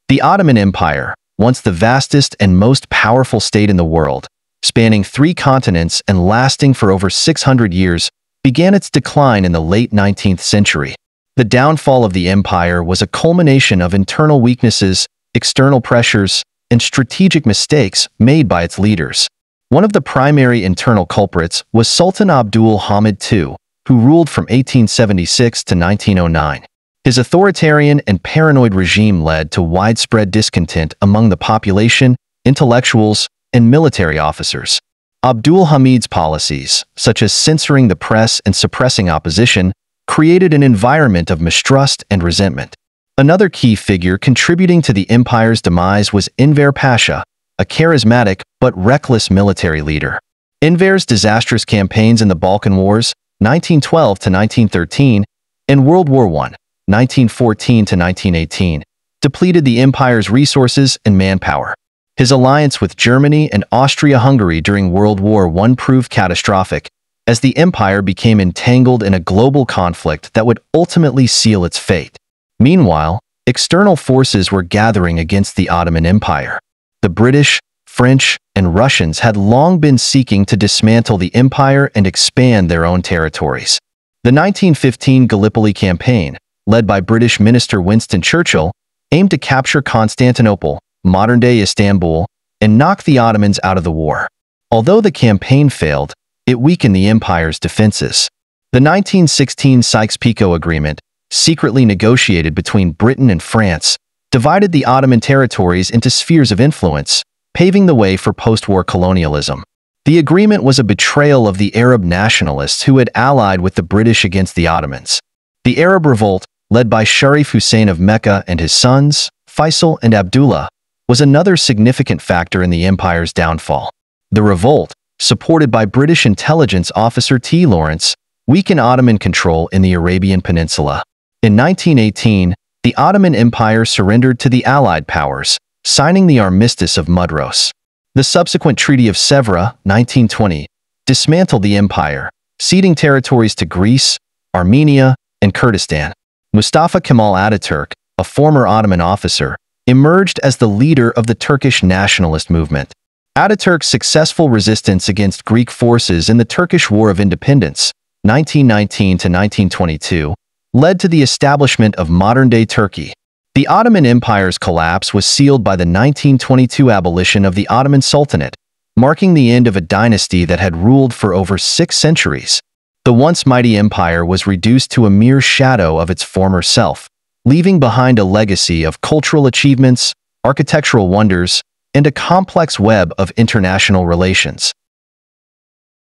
The Ottoman Empire, once the vastest and most powerful state in the world, spanning 3 continents and lasting for over 600 years, began its decline in the late 19th century. The downfall of the empire was a culmination of internal weaknesses, external pressures, and strategic mistakes made by its leaders. One of the primary internal culprits was Sultan Abdul Hamid II, who ruled from 1876 to 1909. His authoritarian and paranoid regime led to widespread discontent among the population, intellectuals, and military officers. Abdul Hamid's policies, such as censoring the press and suppressing opposition, created an environment of mistrust and resentment. Another key figure contributing to the empire's demise was Enver Pasha, a charismatic but reckless military leader. Enver's disastrous campaigns in the Balkan Wars, 1912 to 1913, and World War I, 1914 to 1918, depleted the empire's resources and manpower. His alliance with Germany and Austria-Hungary during World War I proved catastrophic, as the empire became entangled in a global conflict that would ultimately seal its fate. Meanwhile, external forces were gathering against the Ottoman Empire. The British, French, and Russians had long been seeking to dismantle the empire and expand their own territories. The 1915 Gallipoli campaign, led by British Minister Winston Churchill, aimed to capture Constantinople, modern-day Istanbul, and knock the Ottomans out of the war. Although the campaign failed, it weakened the empire's defenses. The 1916 Sykes-Picot Agreement, secretly negotiated between Britain and France, divided the Ottoman territories into spheres of influence, paving the way for post-war colonialism. The agreement was a betrayal of the Arab nationalists who had allied with the British against the Ottomans. The Arab Revolt, led by Sharif Hussein of Mecca and his sons, Faisal and Abdullah, was another significant factor in the empire's downfall. The revolt, supported by British intelligence officer T. Lawrence, weakened Ottoman control in the Arabian Peninsula. In 1918, the Ottoman Empire surrendered to the Allied powers, signing the Armistice of Mudros. The subsequent Treaty of Sèvres, 1920, dismantled the empire, ceding territories to Greece, Armenia, and Kurdistan. Mustafa Kemal Ataturk, a former Ottoman officer, emerged as the leader of the Turkish nationalist movement. Ataturk's successful resistance against Greek forces in the Turkish War of Independence, 1919 to 1922, led to the establishment of modern-day Turkey. The Ottoman Empire's collapse was sealed by the 1922 abolition of the Ottoman Sultanate, marking the end of a dynasty that had ruled for over 6 centuries. The once mighty empire was reduced to a mere shadow of its former self, leaving behind a legacy of cultural achievements, architectural wonders, and a complex web of international relations.